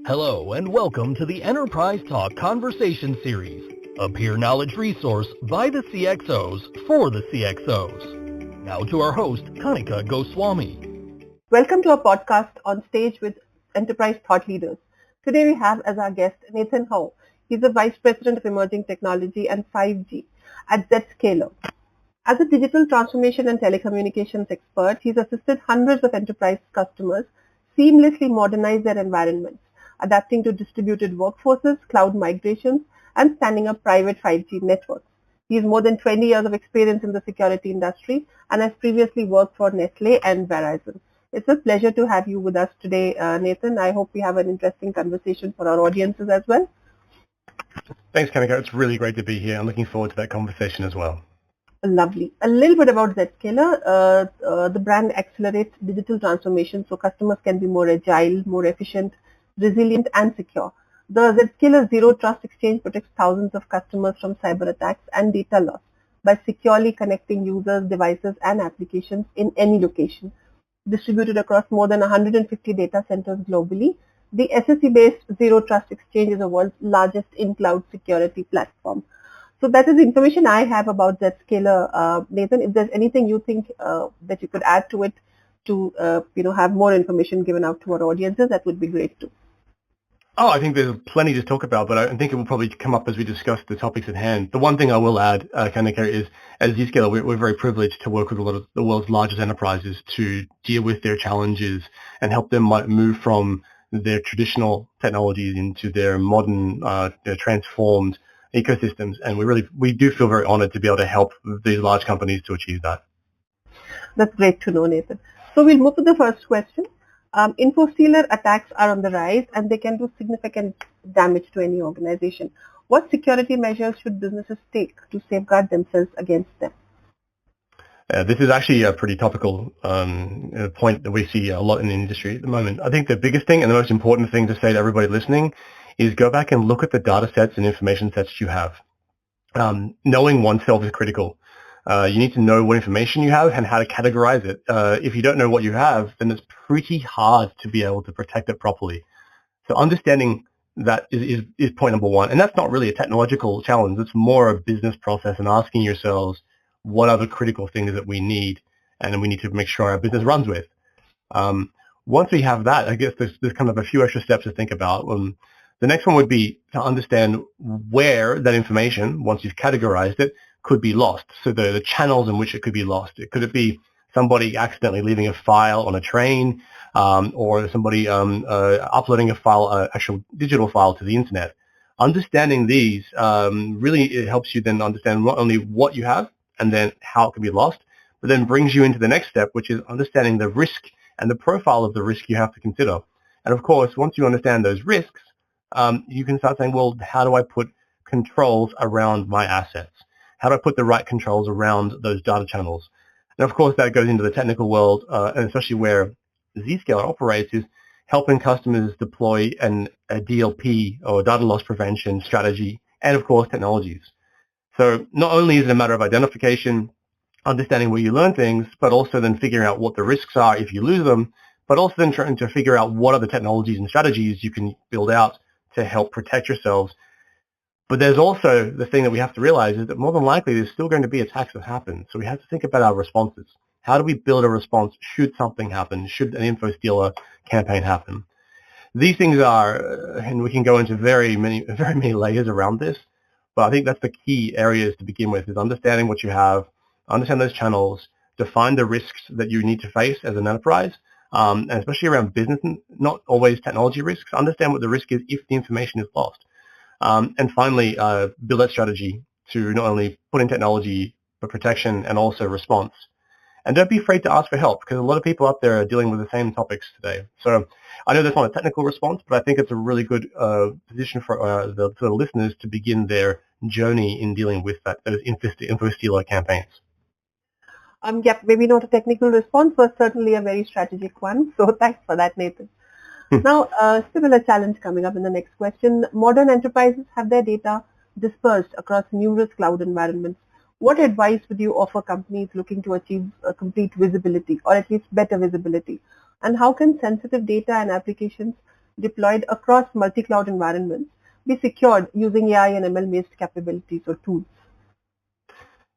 Hello and welcome to the Enterprise Talk Conversation Series, a peer knowledge resource by the CXOs for the CXOs. Now to our host, Kanika Goswami. Welcome to our podcast on stage with enterprise thought leaders. Today we have as our guest Nathan Howe. He's the Vice President of Emerging Technology and 5G at Zscaler. As a digital transformation and telecommunications expert, he's assisted hundreds of enterprise customers seamlessly modernize their environments, adapting to distributed workforces, cloud migrations, and standing up private 5G networks. He has more than 20 years of experience in the security industry and has previously worked for Nestle and Verizon. It's a pleasure to have you with us today, Nathan. I hope we have an interesting conversation for our audiences as well. Thanks, Kanika. It's really great to be here. I'm looking forward to that conversation as well. Lovely. A little bit about Zscaler. The brand accelerates digital transformation so customers can be more agile, more efficient, resilient, and secure. The Zscaler Zero Trust Exchange protects thousands of customers from cyber attacks and data loss by securely connecting users, devices, and applications in any location. Distributed across more than 150 data centers globally, the SSE-based Zero Trust Exchange is the world's largest in-cloud security platform. So that is the information I have about Zscaler. Nathan, if there's anything you think that you could add to it to have more information given out to our audiences, that would be great too. Oh, I think there's plenty to talk about, but I think it will probably come up as we discuss the topics at hand. The one thing I will add, Kanika, is as Zscaler, we're very privileged to work with a lot of the world's largest enterprises to deal with their challenges and help them move from their traditional technologies into their modern, transformed ecosystems. And we do feel very honored to be able to help these large companies to achieve that. That's great to know, Nathan. So we'll move to the first question. Info-stealer attacks are on the rise and they can do significant damage to any organization. What security measures should businesses take to safeguard themselves against them? This is actually a pretty topical point that we see a lot in the industry at the moment. I think the biggest thing and the most important thing to say to everybody listening is go back and look at the data sets and information sets you have. Knowing oneself is critical. You need to know what information you have and how to categorize it. If you don't know what you have, then it's pretty hard to be able to protect it properly. So understanding that is point number one. And that's not really a technological challenge. It's more a business process and asking yourselves, what are the critical things that we need and we need to make sure our business runs with. Once we have that, I guess there's kind of a few extra steps to think about. The next one would be to understand where that information, once you've categorized it, could be lost. So the channels in which it could be lost. Could it be somebody accidentally leaving a file on a train, or somebody uploading a file, actual digital file to the internet? Understanding these really it helps you then understand not only what you have and then how it can be lost, but then brings you into the next step, which is understanding the risk and the profile of the risk you have to consider. And of course, once you understand those risks, you can start saying, well, how do I put controls around my assets? How do I put the right controls around those data channels? And of course, that goes into the technical world, and especially where Zscaler operates is helping customers deploy a DLP or data loss prevention strategy, and of course, technologies. So not only is it a matter of identification, understanding where you learn things, but also then figuring out what the risks are if you lose them, but also then trying to figure out what are the technologies and strategies you can build out to help protect yourselves. But there's also the thing that we have to realize is that more than likely there's still going to be attacks that happen. So we have to think about our responses. How do we build a response should something happen, should an info stealer campaign happen? These things are, and we can go into very many layers around this, but I think that's the key areas to begin with is understanding what you have, understand those channels, define the risks that you need to face as an enterprise, and especially around business, not always technology risks, understand what the risk is if the information is lost. And finally, build that strategy to not only put in technology, but protection and also response. And don't be afraid to ask for help because a lot of people out there are dealing with the same topics today. So I know that's not a technical response, but I think it's a really good position for the listeners to begin their journey in dealing with those info stealer campaigns. Yeah, maybe not a technical response, but certainly a very strategic one. So thanks for that, Nathan. Now, a similar challenge coming up in the next question. Modern enterprises have their data dispersed across numerous cloud environments. What advice would you offer companies looking to achieve complete visibility or at least better visibility? And how can sensitive data and applications deployed across multi-cloud environments be secured using AI and ML-based capabilities or tools?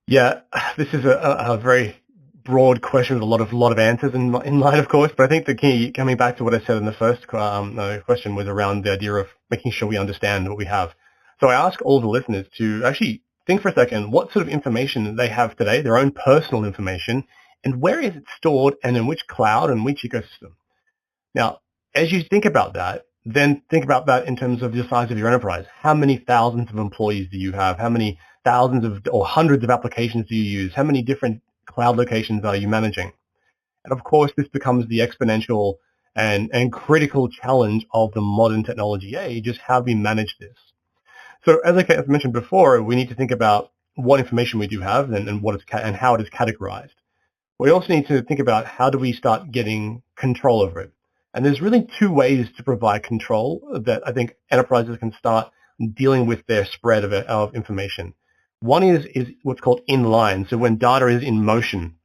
Yeah, this is a very broad question with a lot of answers in line, of course. But I think the key, coming back to what I said in the first question, was around the idea of making sure we understand what we have. So I ask all the listeners to actually think for a second what sort of information they have today, their own personal information, and where is it stored, and in which cloud and which ecosystem. Now, as you think about that, then think about that in terms of the size of your enterprise. How many thousands of employees do you have? How many thousands of or hundreds of applications do you use? How many different cloud locations are you managing? And of course, this becomes the exponential and critical challenge of the modern technology age, is how we manage this. So as I mentioned before, we need to think about what information we do have and what and how it is categorized. We also need to think about how do we start getting control over it. And there's really two ways to provide control that I think enterprises can start dealing with their spread of information. One is what's called inline. So when data is in motion,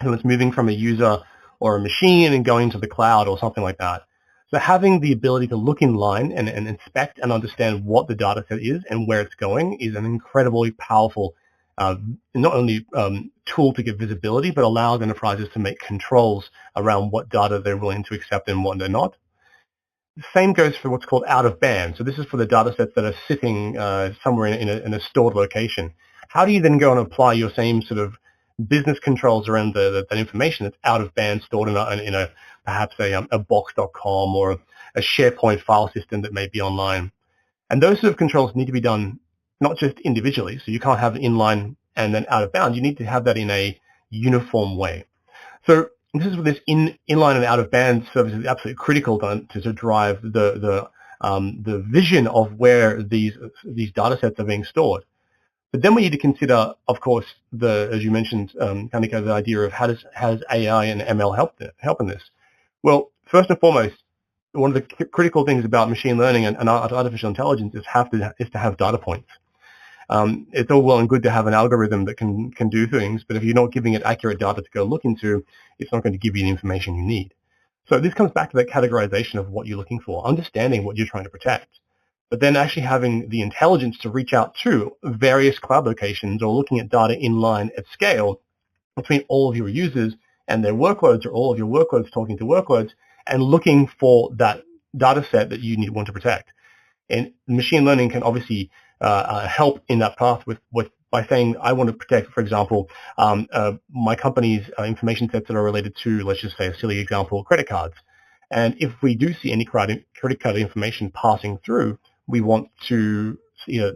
so it's moving from a user or a machine and going to the cloud or something like that. So having the ability to look in line and inspect and understand what the data set is and where it's going is an incredibly powerful not only tool to give visibility, but allows enterprises to make controls around what data they're willing to accept and what they're not. The same goes for what's called out of band. So this is for the data sets that are sitting somewhere in a stored location. How do you then go and apply your same sort of business controls around that information that's out of band, stored in a perhaps a box.com or a SharePoint file system that may be online? And those sort of controls need to be done not just individually. So you can't have inline and then out of bound. You need to have that in a uniform way. So this is where this inline and out of band service is absolutely critical to drive the vision of where these data sets are being stored. But then we need to consider, of course, as you mentioned, Kanika, the idea of how does AI and ML help in this? Well, first and foremost, one of the critical things about machine learning and artificial intelligence is to have data points. It's all well and good to have an algorithm that can do things, but if you're not giving it accurate data to go look into, it's not going to give you the information you need. So this comes back to that categorization of what you're looking for, understanding what you're trying to protect, but then actually having the intelligence to reach out to various cloud locations or looking at data inline at scale between all of your users and their workloads, or all of your workloads talking to workloads, and looking for that data set that you want to protect. And machine learning can obviously help in that path by saying, I want to protect, for example, my company's information sets that are related to, let's just say a silly example, credit cards. And if we do see any credit card information passing through, we want to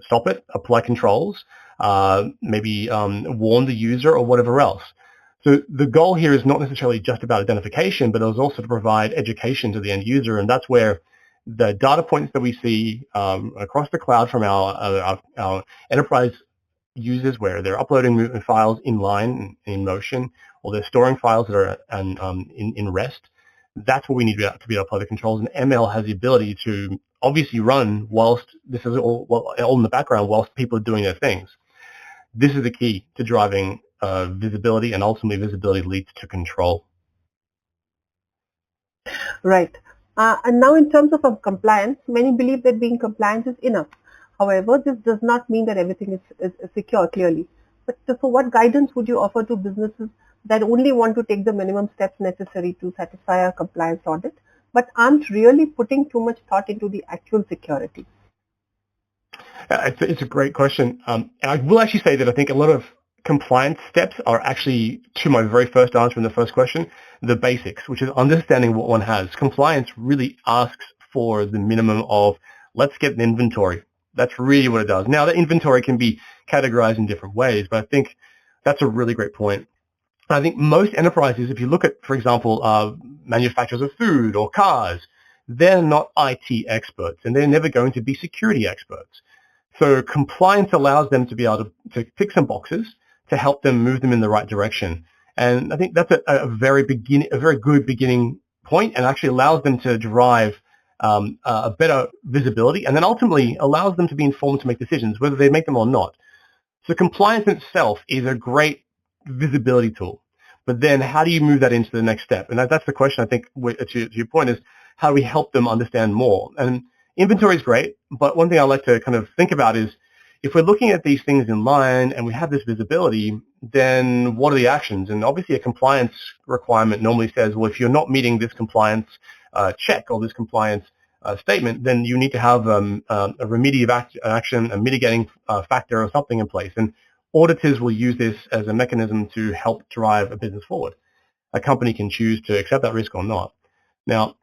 stop it, apply controls, maybe warn the user or whatever else. So the goal here is not necessarily just about identification, but it was also to provide education to the end user, and that's where the data points that we see across the cloud from our enterprise users, where they're uploading files in line, in motion, or they're storing files that are in rest. That's what we need to be able to apply the controls. And ML has the ability to obviously run whilst this is all in the background whilst people are doing their things. This is the key to driving visibility, and ultimately visibility leads to control. Right. And now in terms of compliance, many believe that being compliant is enough. However, this does not mean that everything is secure clearly. But so what guidance would you offer to businesses that only want to take the minimum steps necessary to satisfy a compliance audit, but aren't really putting too much thought into the actual security? It's a great question. And I will actually say that I think a lot of compliance steps are actually, to my very first answer in the first question, the basics, which is understanding what one has. Compliance really asks for the minimum of, let's get an inventory. That's really what it does. Now, the inventory can be categorized in different ways, but I think that's a really great point. I think most enterprises, if you look at, for example, manufacturers of food or cars, they're not IT experts, and they're never going to be security experts. So compliance allows them to be able to tick some boxes to help them move them in the right direction. And I think that's a very good beginning point, and actually allows them to drive a better visibility, and then ultimately allows them to be informed to make decisions, whether they make them or not. So compliance itself is a great visibility tool. But then how do you move that into the next step? And that's the question, I think, to your point, is how do we help them understand more? And inventory is great, but one thing I like to kind of think about is if we're looking at these things in line and we have this visibility, then what are the actions? And obviously a compliance requirement normally says, well, if you're not meeting this compliance check or this compliance statement, then you need to have a remediative action, a mitigating factor or something in place. And auditors will use this as a mechanism to help drive a business forward. A company can choose to accept that risk or not. Now,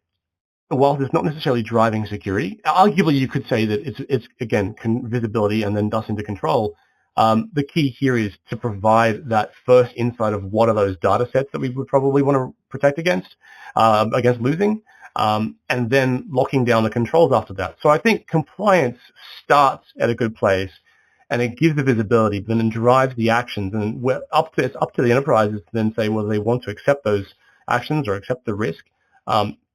whilst it's not necessarily driving security, arguably you could say that it's again, visibility and then thus into control. The key here is to provide that first insight of what are those data sets that we would probably want to protect against losing, and then locking down the controls after that. So I think compliance starts at a good place, and it gives the visibility, but then drives the actions, and it's up to the enterprises to then say whether they want to accept those actions or accept the risk.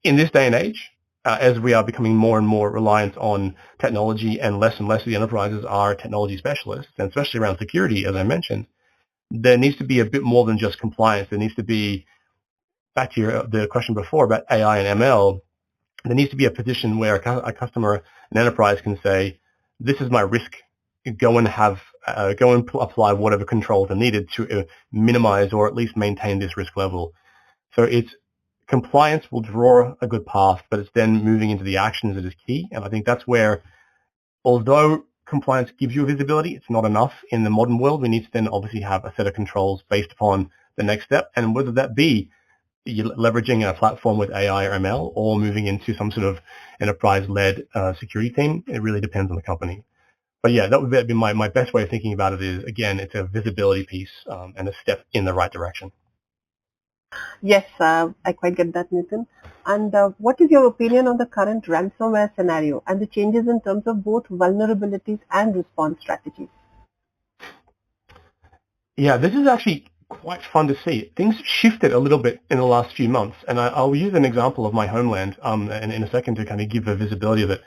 In this day and age, as we are becoming more and more reliant on technology and less of the enterprises are technology specialists, and especially around security, as I mentioned, there needs to be a bit more than just compliance. There needs to be, back to the question before about AI and ML, there needs to be a position where a customer, an enterprise can say, this is my risk, go and apply whatever controls are needed to minimize or at least maintain this risk level. So it's compliance will draw a good path, but it's then moving into the actions that is key. And I think that's where, although compliance gives you visibility, it's not enough in the modern world. We need to then obviously have a set of controls based upon the next step. And whether that be leveraging a platform with AI or ML or moving into some sort of enterprise-led security team, it really depends on the company. But yeah, that would be my best way of thinking about it is, again, it's a visibility piece and a step in the right direction. Yes, I quite get that, Nitin. And what is your opinion on the current ransomware scenario and the changes in terms of both vulnerabilities and response strategies? Yeah, this is actually quite fun to see. Things shifted a little bit in the last few months, and I'll use an example of my homeland in a second to kind of give a visibility of it.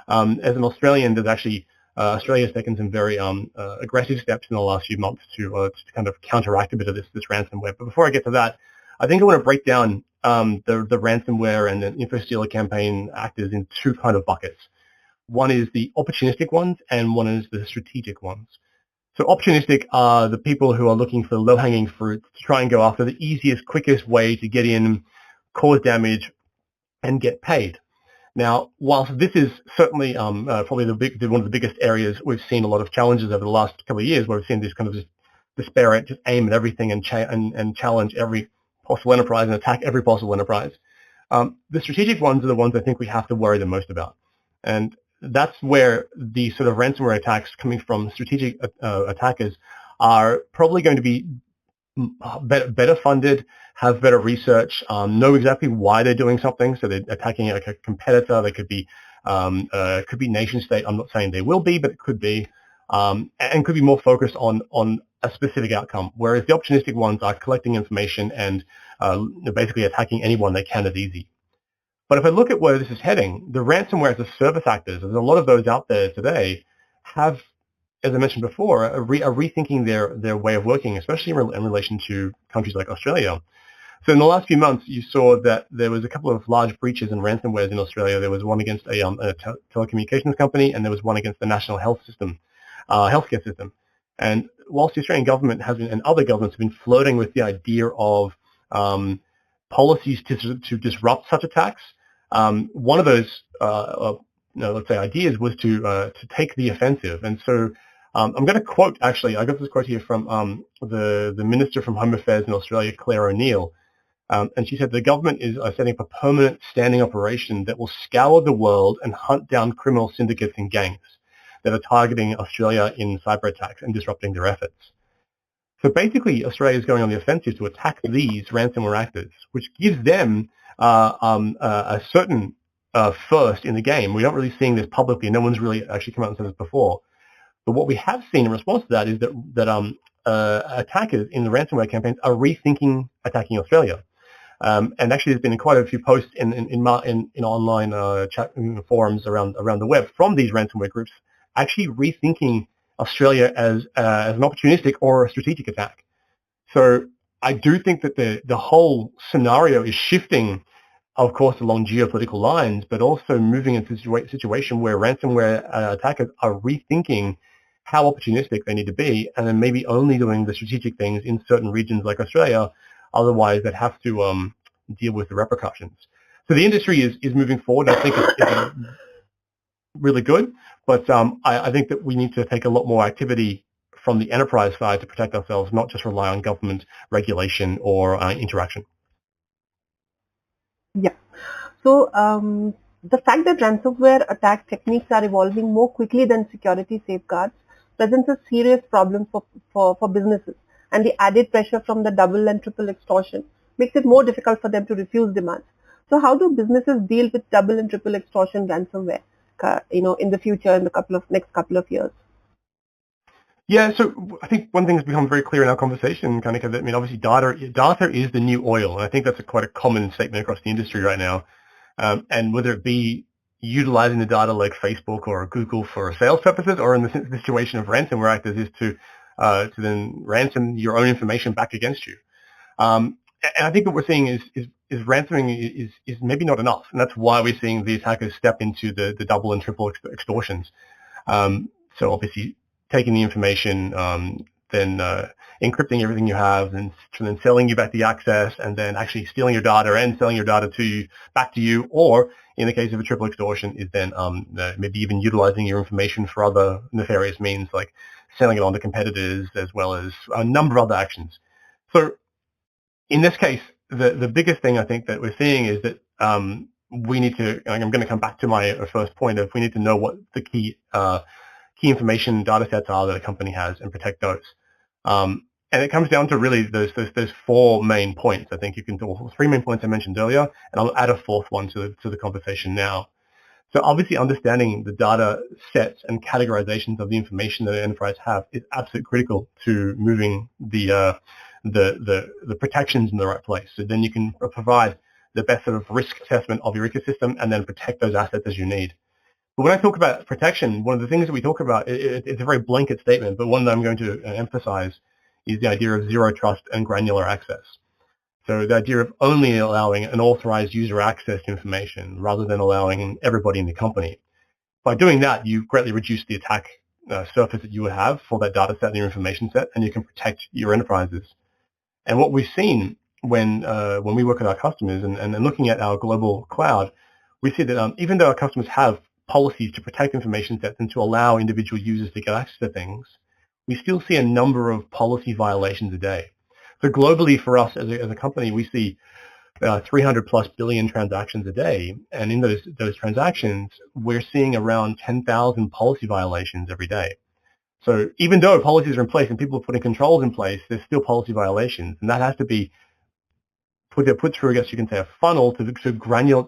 As an Australian, there's actually Australia's taken some very aggressive steps in the last few months to kind of counteract a bit of this ransomware. But before I get to that, I think I want to break down the ransomware and the InfoStealer campaign actors in two kind of buckets. One is the opportunistic ones, and one is the strategic ones. So opportunistic are the people who are looking for low-hanging fruit to try and go after the easiest, quickest way to get in, cause damage, and get paid. Now, whilst this is certainly probably one of the biggest areas we've seen a lot of challenges over the last couple of years, where we've seen this kind of disparate, just aim at everything and challenge every possible enterprise and attack every possible enterprise. The strategic ones are the ones I think we have to worry the most about. And that's where the sort of ransomware attacks coming from strategic attackers are probably going to be better funded, have better research, know exactly why they're doing something. So they're attacking like a competitor. They could be nation state. I'm not saying they will be, but it could be, and could be more focused on a specific outcome. Whereas the opportunistic ones are collecting information and basically attacking anyone they can as easy. But if I look at where this is heading, the ransomware as a service actors, there's a lot of those out there today, have, as I mentioned before, are rethinking their way of working, especially in relation to countries like Australia. So in the last few months, you saw that there was a couple of large breaches and ransomwares in Australia. There was one against a telecommunications company, and there was one against the national healthcare system. And whilst the Australian government has been, and other governments have been flirting with the idea of policies to disrupt such attacks, one of those, let's say, ideas was to take the offensive. And so I'm going to quote, actually, I got this quote here from the Minister from Home Affairs in Australia, Claire O'Neill, and she said the government is setting up a permanent standing operation that will scour the world and hunt down criminal syndicates and gangs that are targeting Australia in cyber attacks and disrupting their efforts. So basically, Australia is going on the offensive to attack these ransomware actors, which gives them a certain first in the game. We're not really seeing this publicly. No one's really actually come out and said this before. But what we have seen in response to that is that attackers in the ransomware campaigns are rethinking attacking Australia. And actually, there's been quite a few posts in online chat forums around the web from these ransomware groups, actually rethinking Australia as an opportunistic or a strategic attack. So I do think that the whole scenario is shifting of course, along geopolitical lines, but also moving into a situation where ransomware attackers are rethinking how opportunistic they need to be, and then maybe only doing the strategic things in certain regions like Australia, otherwise they'd have to deal with the repercussions. So the industry is moving forward. I think it's really good, but I think that we need to take a lot more activity from the enterprise side to protect ourselves, not just rely on government regulation or interaction. Yeah. So the fact that ransomware attack techniques are evolving more quickly than security safeguards presents a serious problem for businesses, and the added pressure from the double and triple extortion makes it more difficult for them to refuse demands. So how do businesses deal with double and triple extortion ransomware, in the future, in the next couple of years? Yeah, so I think one thing that's become very clear in our conversation, Kanika, that, I mean, obviously data is the new oil, and I think that's quite a common statement across the industry right now. And whether it be utilizing the data like Facebook or Google for sales purposes, or in the situation of ransomware actors is to then ransom your own information back against you. And I think what we're seeing is ransoming is maybe not enough, and that's why we're seeing these hackers step into the double and triple extortions. So obviously taking the information, then encrypting everything you have, and then selling you back the access, and then actually stealing your data and selling your data back to you, or in the case of a triple extortion, is then maybe even utilizing your information for other nefarious means, like selling it on to competitors, as well as a number of other actions. So in this case, the biggest thing I think that we're seeing is that we need to, I'm going to come back to my first point of, we need to know what the key information data sets are that a company has and protect those. And it comes down to really those four main points. I think you can do three main points I mentioned earlier, and I'll add a fourth one to the conversation now. So obviously understanding the data sets and categorizations of the information that an enterprise have is absolutely critical to moving the protections in the right place. So then you can provide the best sort of risk assessment of your ecosystem and then protect those assets as you need. But when I talk about protection, one of the things that we talk about, it's a very blanket statement, but one that I'm going to emphasize is the idea of zero trust and granular access. So the idea of only allowing an authorized user access to information rather than allowing everybody in the company. By doing that, you greatly reduce the attack surface that you would have for that data set and your information set, and you can protect your enterprises. And what we've seen when we work with our customers and looking at our global cloud, we see that even though our customers have policies to protect information sets and to allow individual users to get access to things, we still see a number of policy violations a day. So globally for us as a company, we see 300 plus billion transactions a day. And in those transactions, we're seeing around 10,000 policy violations every day. So even though policies are in place and people are putting controls in place, there's still policy violations. And that has to be put through, I guess you can say, a funnel to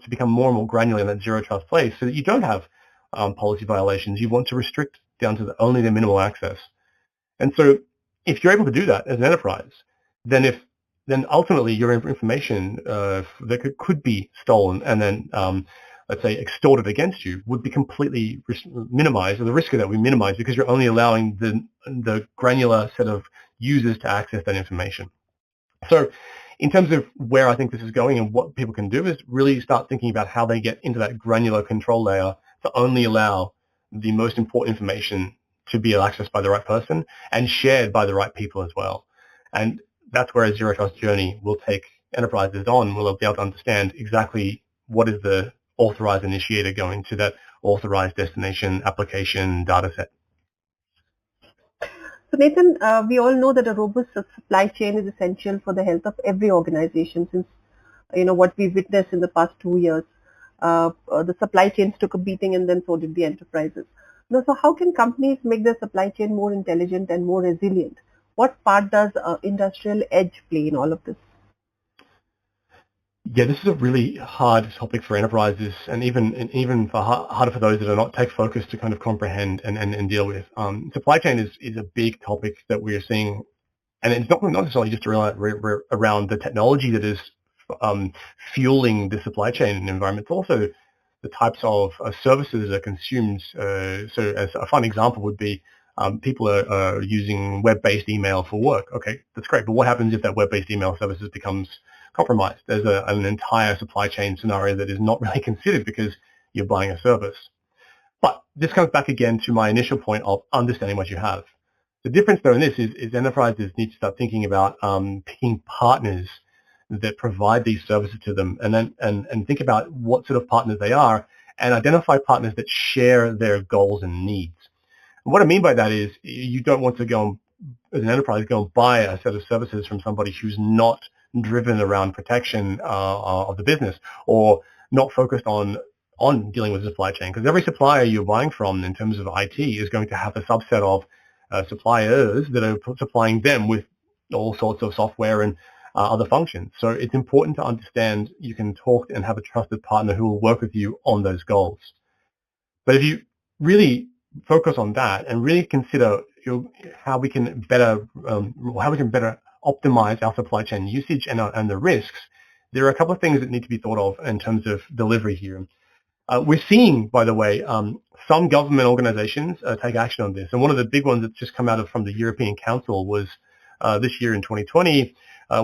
become more and more granular in that zero trust place so that you don't have policy violations. You want to restrict down to only the minimal access. And so if you're able to do that as an enterprise, then ultimately your information that could be stolen and then, let's say, extorted against you would be completely minimized, or the risk of that would be minimized because you're only allowing the granular set of users to access that information. So in terms of where I think this is going and what people can do is really start thinking about how they get into that granular control layer to only allow the most important information to be accessed by the right person and shared by the right people as well. And that's where a zero trust journey will take enterprises on. We'll be able to understand exactly what is the authorized initiator going to that authorized destination application data set. So Nathan, we all know that a robust supply chain is essential for the health of every organization since, what we've witnessed in the past 2 years. The supply chains took a beating and then so did the enterprises. Now, so how can companies make their supply chain more intelligent and more resilient? What part does industrial edge play in all of this? Yeah, this is a really hard topic for enterprises and even harder for those that are not tech focused to kind of comprehend and deal with. Supply chain is a big topic that we are seeing, and it's not necessarily just around the technology that is fueling the supply chain environment. It's also the types of services that are consumed. So as a fun example would be people are using web-based email for work. Okay, that's great, but what happens if that web-based email services becomes compromised. There's an entire supply chain scenario that is not really considered because you're buying a service. But this comes back again to my initial point of understanding what you have. The difference though in this is enterprises need to start thinking about picking partners that provide these services to them, and then and think about what sort of partners they are, and identify partners that share their goals and needs. And what I mean by that is you don't want to go, as an enterprise, go and buy a set of services from somebody who's not driven around protection of the business, or not focused on dealing with the supply chain. Because every supplier you're buying from in terms of IT is going to have a subset of suppliers that are supplying them with all sorts of software and other functions. So it's important to understand you can talk and have a trusted partner who will work with you on those goals. But if you really focus on that and really consider how we can better optimize our supply chain usage and the risks, there are a couple of things that need to be thought of in terms of delivery here. We're seeing, by the way, some government organizations take action on this. And one of the big ones that's just come out from the European Council was this year in 2020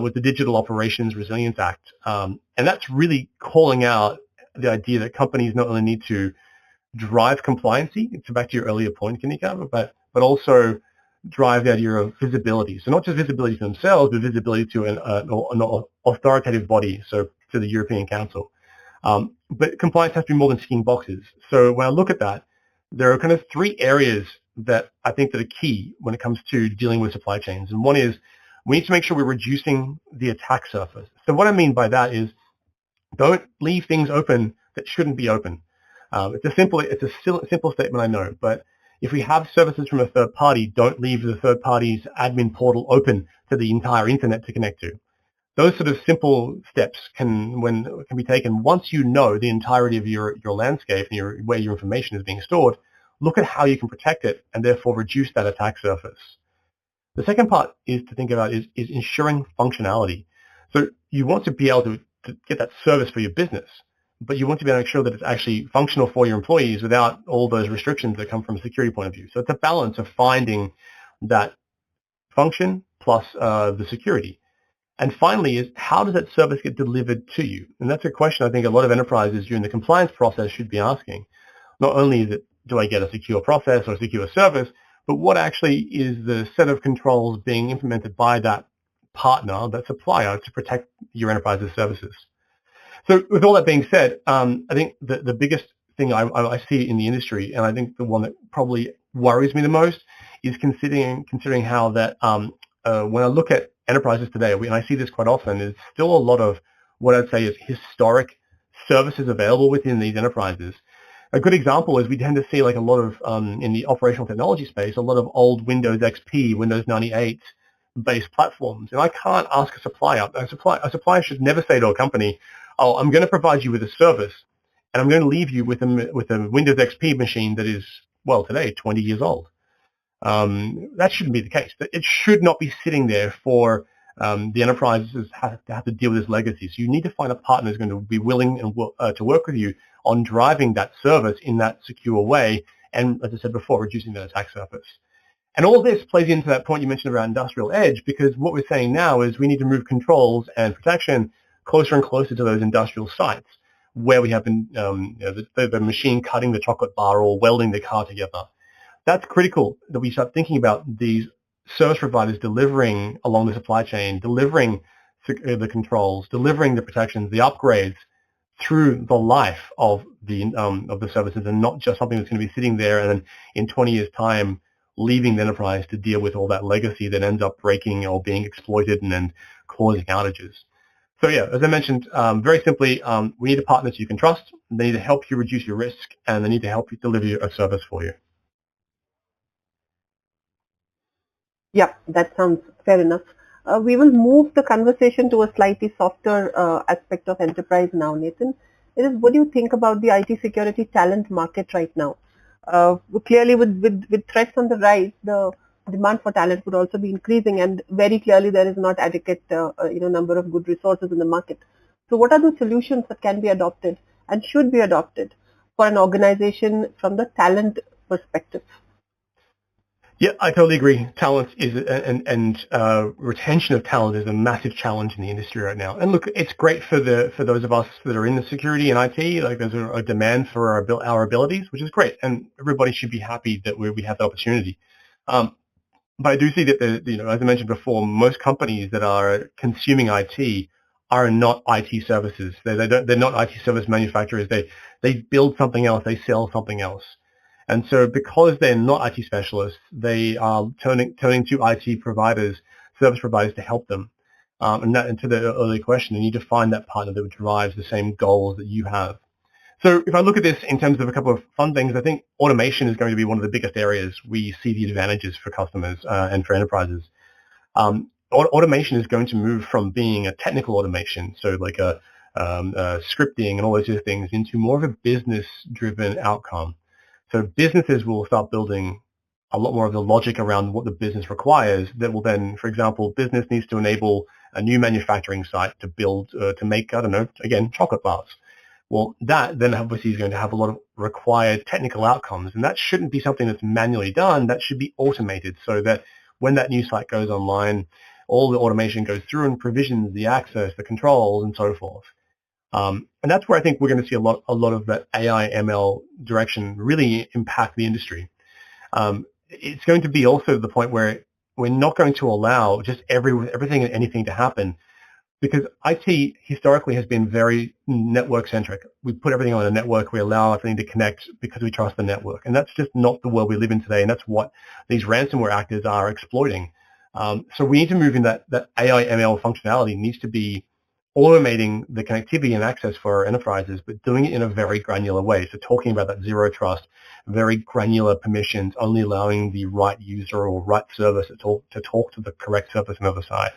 with the Digital Operations Resilience Act. And that's really calling out the idea that companies not only need to drive compliancy, it's back to your earlier point, Kanika, but also drive the idea of visibility. So not just visibility to themselves, but visibility to an authoritative body, so to the European Council. But compliance has to be more than ticking boxes. So when I look at that, there are kind of three areas that I think that are key when it comes to dealing with supply chains. And one is we need to make sure we're reducing the attack surface. So what I mean by that is don't leave things open that shouldn't be open. It's a simple statement, I know, but if we have services from a third party, don't leave the third party's admin portal open to the entire internet to connect to. Those sort of simple steps can be taken once you know the entirety of your landscape and where your information is being stored. Look at how you can protect it and therefore reduce that attack surface. The second part is to think about is ensuring functionality. So you want to be able to get that service for your business, but you want to be able to make sure that it's actually functional for your employees without all those restrictions that come from a security point of view. So it's a balance of finding that function plus the security. And finally is how does that service get delivered to you? And that's a question I think a lot of enterprises during the compliance process should be asking. Not only is it, do I get a secure process or a secure service, but what actually is the set of controls being implemented by that partner, that supplier, to protect your enterprise's services? So with all that being said, I think the biggest thing I see in the industry, and I think the one that probably worries me the most, is considering how that when I look at enterprises today, and I see this quite often, there's still a lot of what I'd say is historic services available within these enterprises. A good example is we tend to see like a lot of, in the operational technology space, a lot of old Windows XP, Windows 98 based platforms. And I can't ask a supplier. A supplier should never say to a company, oh, I'm going to provide you with a service and I'm going to leave you with a Windows XP machine that is, well, today, 20 years old. That shouldn't be the case. It should not be sitting there for the enterprises have to deal with this legacy. So you need to find a partner who's going to be willing and to work with you on driving that service in that secure way, and as I said before, reducing that attack surface. And all this plays into that point you mentioned around industrial edge, because what we're saying now is we need to move controls and protection closer and closer to those industrial sites where we have been, the machine cutting the chocolate bar or welding the car together. That's critical that we start thinking about these service providers delivering along the supply chain, delivering the controls, delivering the protections, the upgrades through the life of the services, and not just something that's going to be sitting there and then in 20 years' time leaving the enterprise to deal with all that legacy that ends up breaking or being exploited and then causing outages. So yeah, as I mentioned, very simply, we need a partner you can trust. They need to help you reduce your risk, and they need to help you deliver a service for you. Yeah, that sounds fair enough. We will move the conversation to a slightly softer aspect of enterprise now, Nathan. It is, what do you think about the IT security talent market right now? Clearly, with threats on the rise, the demand for talent would also be increasing, and very clearly there is not adequate number of good resources in the market. So what are the solutions that can be adopted and should be adopted for an organization from the talent perspective? Yeah, I totally agree. Talent is and retention of talent is a massive challenge in the industry right now. And look, it's great for those of us that are in the security and IT. Like there's a demand for our abilities, which is great, and everybody should be happy that we have the opportunity. Um, but I do see that as I mentioned before, most companies that are consuming IT are not IT services. They're not IT service manufacturers. They build something else. They sell something else. And so because they're not IT specialists, they are turning to IT providers, service providers to help them. And to the earlier question, you need to find that partner that drives the same goals that you have. So if I look at this in terms of a couple of fun things, I think automation is going to be one of the biggest areas we see the advantages for customers and for enterprises. Automation is going to move from being a technical automation, so like scripting and all those other things, into more of a business-driven outcome. So businesses will start building a lot more of the logic around what the business requires that will then, for example, business needs to enable a new manufacturing site to build, to make, I don't know, again, chocolate bars. Well, that then obviously is going to have a lot of required technical outcomes, and that shouldn't be something that's manually done. That should be automated so that when that new site goes online, all the automation goes through and provisions the access, the controls, and so forth. And that's where I think we're going to see a lot of that AI ML direction really impact the industry. It's going to be also the point where we're not going to allow just everything and anything to happen, because IT historically has been very network centric. We put everything on a network. We allow everything to connect because we trust the network, and that's just not the world we live in today. And that's what these ransomware actors are exploiting. So we need to move in that AI ML functionality needs to be automating the connectivity and access for our enterprises, but doing it in a very granular way. So talking about that zero trust, very granular permissions, only allowing the right user or right service to talk to the correct service on the other side.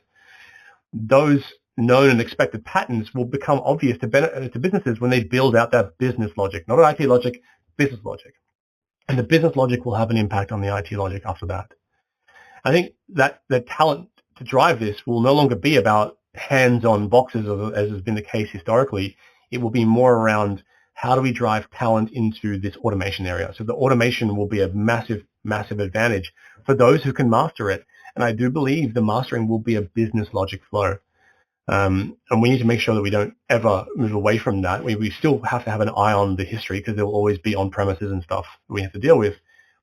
Those known and expected patterns will become obvious to businesses when they build out that business logic, not an IT logic, business logic. And the business logic will have an impact on the IT logic after that. I think that the talent to drive this will no longer be about hands-on boxes, as has been the case historically. It will be more around how do we drive talent into this automation area. So the automation will be a massive, massive advantage for those who can master it. And I do believe the mastering will be a business logic flow. And we need to make sure that we don't ever move away from that. We still have to have an eye on the history because there will always be on-premises and stuff we have to deal with.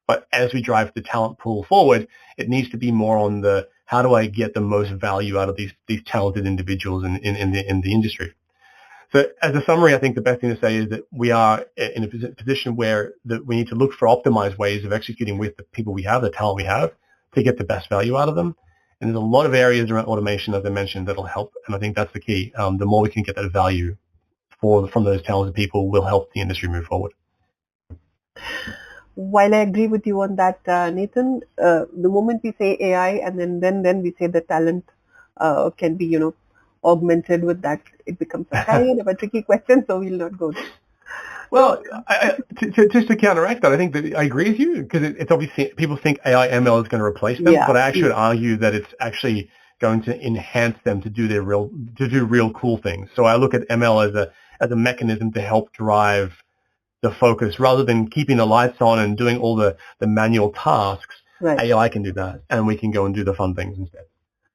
But as we drive the talent pool forward, it needs to be more on the how do I get the most value out of these talented individuals in the industry. So as a summary, I think the best thing to say is that we are in a position where we need to look for optimized ways of executing with the people we have, the talent we have, to get the best value out of them. And there's a lot of areas around automation, as I mentioned, that'll help. And I think that's the key. The more we can get that value from those talented people will help the industry move forward. While I agree with you on that, Nathan, the moment we say AI and then we say the talent can be, augmented with that, it becomes a kind of a tricky question, so we'll not go there. Well, just to counteract that, I think that I agree with you because it's obviously people think AI ML is going to replace them, but I actually would argue that it's actually going to enhance them to do real cool things. So I look at ML as a mechanism to help drive the focus rather than keeping the lights on and doing all the manual tasks. Right. AI can do that, and we can go and do the fun things instead.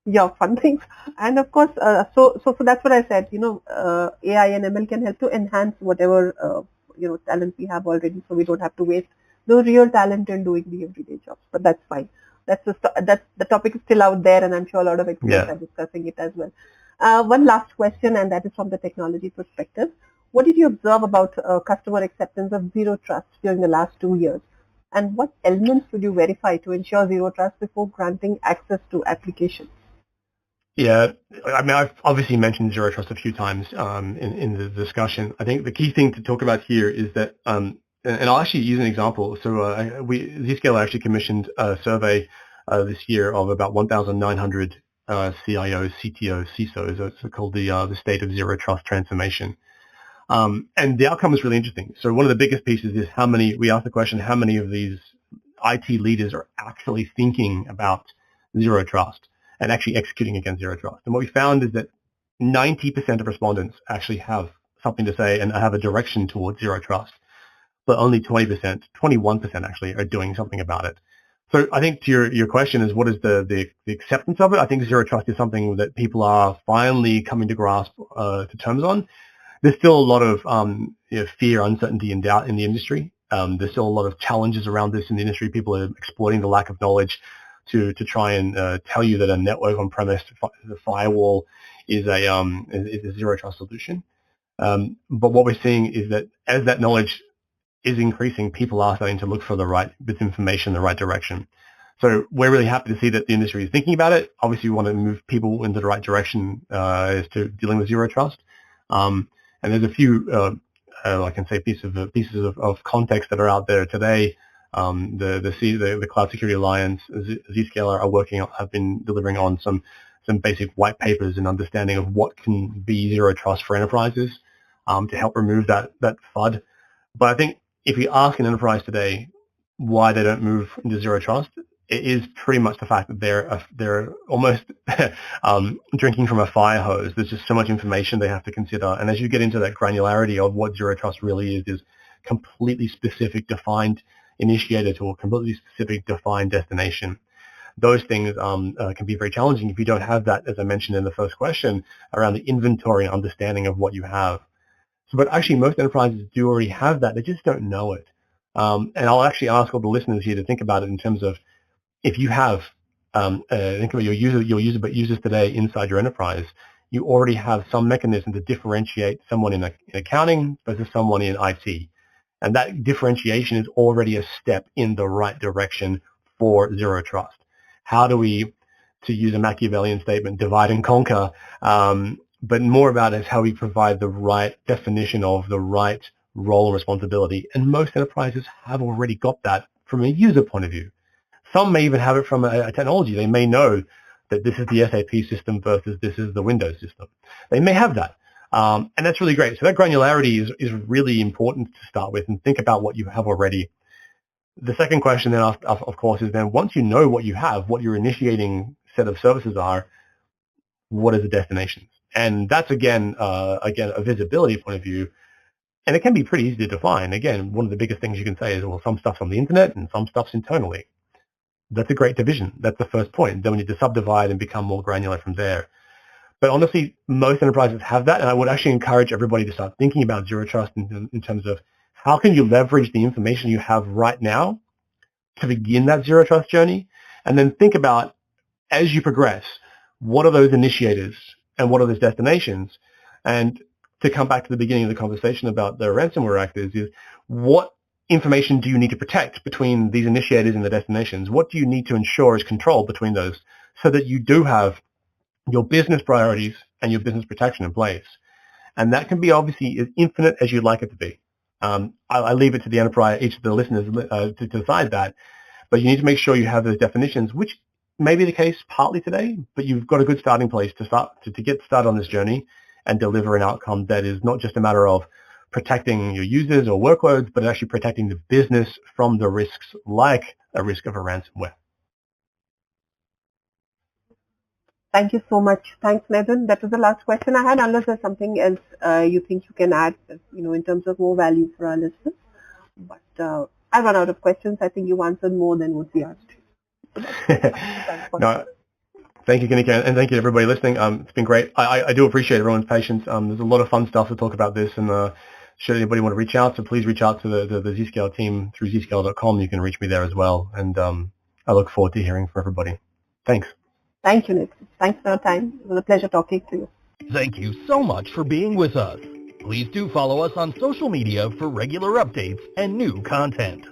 Yeah, fun things. And of course, so that's what I said, AI and ML can help to enhance whatever, talent we have already, so we don't have to waste the real talent in doing the everyday jobs. But that's fine. That's the topic is still out there, and I'm sure a lot of experts are discussing it as well. One last question, and that is from the technology perspective. What did you observe about customer acceptance of zero trust during the last 2 years? And what elements should you verify to ensure zero trust before granting access to applications? Yeah, I mean, I've obviously mentioned zero trust a few times in the discussion. I think the key thing to talk about here is that, and I'll actually use an example. So Zscaler actually commissioned a survey this year of about 1,900 CIOs, CTOs, CISOs. It's called the State of Zero Trust Transformation. And the outcome is really interesting. So one of the biggest pieces is we asked the question, how many of these IT leaders are actually thinking about zero trust and actually executing against zero trust. And what we found is that 90% of respondents actually have something to say and have a direction towards zero trust, but only 20%, 21% actually are doing something about it. So I think to your question is what is the acceptance of it? I think zero trust is something that people are finally coming to grasp to terms on. There's still a lot of fear, uncertainty, and doubt in the industry. There's still a lot of challenges around this in the industry. People are exploiting the lack of knowledge to try and tell you that a network on-premise the firewall is a zero trust solution. But what we're seeing is that as that knowledge is increasing, people are starting to look for the right bits of information, the right direction. So we're really happy to see that the industry is thinking about it. Obviously, we want to move people into the right direction as to dealing with zero trust. And there's a few, I can say, pieces of context that are out there today. The Cloud Security Alliance, Zscaler have been delivering on some basic white papers and understanding of what can be zero trust for enterprises to help remove that FUD. But I think if you ask an enterprise today why they don't move into zero trust, it is pretty much the fact that they're almost drinking from a fire hose. There's just so much information they have to consider, and as you get into that granularity of what zero trust really is completely specific, defined initiator to a completely specific, defined destination. Those things can be very challenging if you don't have that, as I mentioned in the first question, around the inventory and understanding of what you have. So, but actually, most enterprises do already have that. They just don't know it. And I'll actually ask all the listeners here to think about it in terms of if you have, think about your users today inside your enterprise, you already have some mechanism to differentiate someone in accounting versus someone in IT. And that differentiation is already a step in the right direction for zero trust. How do we, to use a Machiavellian statement, divide and conquer? But more about it is how we provide the right definition of the right role and responsibility. And most enterprises have already got that from a user point of view. Some may even have it from a technology. They may know that this is the SAP system versus this is the Windows system. They may have that. And that's really great. So that granularity is really important to start with, and think about what you have already. The second question then, of course, is then once you know what you have, what your initiating set of services are, what is the destinations? And that's, again, a visibility point of view. And it can be pretty easy to define. Again, one of the biggest things you can say is, well, some stuff's on the internet and some stuff's internally. That's a great division. That's the first point. Then we need to subdivide and become more granular from there. But honestly, most enterprises have that, and I would actually encourage everybody to start thinking about zero trust in terms of how can you leverage the information you have right now to begin that zero trust journey, and then think about, as you progress, what are those initiators and what are those destinations? And to come back to the beginning of the conversation about the ransomware actors, is what information do you need to protect between these initiators and the destinations? What do you need to ensure is control between those so that you do have your business priorities and your business protection in place? And that can be obviously as infinite as you'd like it to be. I leave it to the enterprise, each of the listeners to decide that, but you need to make sure you have those definitions, which may be the case partly today, but you've got a good starting place to get started on this journey and deliver an outcome that is not just a matter of protecting your users or workloads, but actually protecting the business from the risks like a risk of a ransomware. Thank you so much. Thanks, Nathan. That was the last question I had, unless there's something else you think you can add, in terms of more value for our listeners. But I run out of questions. I think you answered more than what we asked. No, thank you, Kanika, and thank you everybody listening. It's been great. I do appreciate everyone's patience. There's a lot of fun stuff to talk about this, and should anybody want to reach out, so please reach out to the Zscaler team through zscaler.com. You can reach me there as well, and I look forward to hearing from everybody. Thanks. Thank you, Nathan. Thanks for your time. It was a pleasure talking to you. Thank you so much for being with us. Please do follow us on social media for regular updates and new content.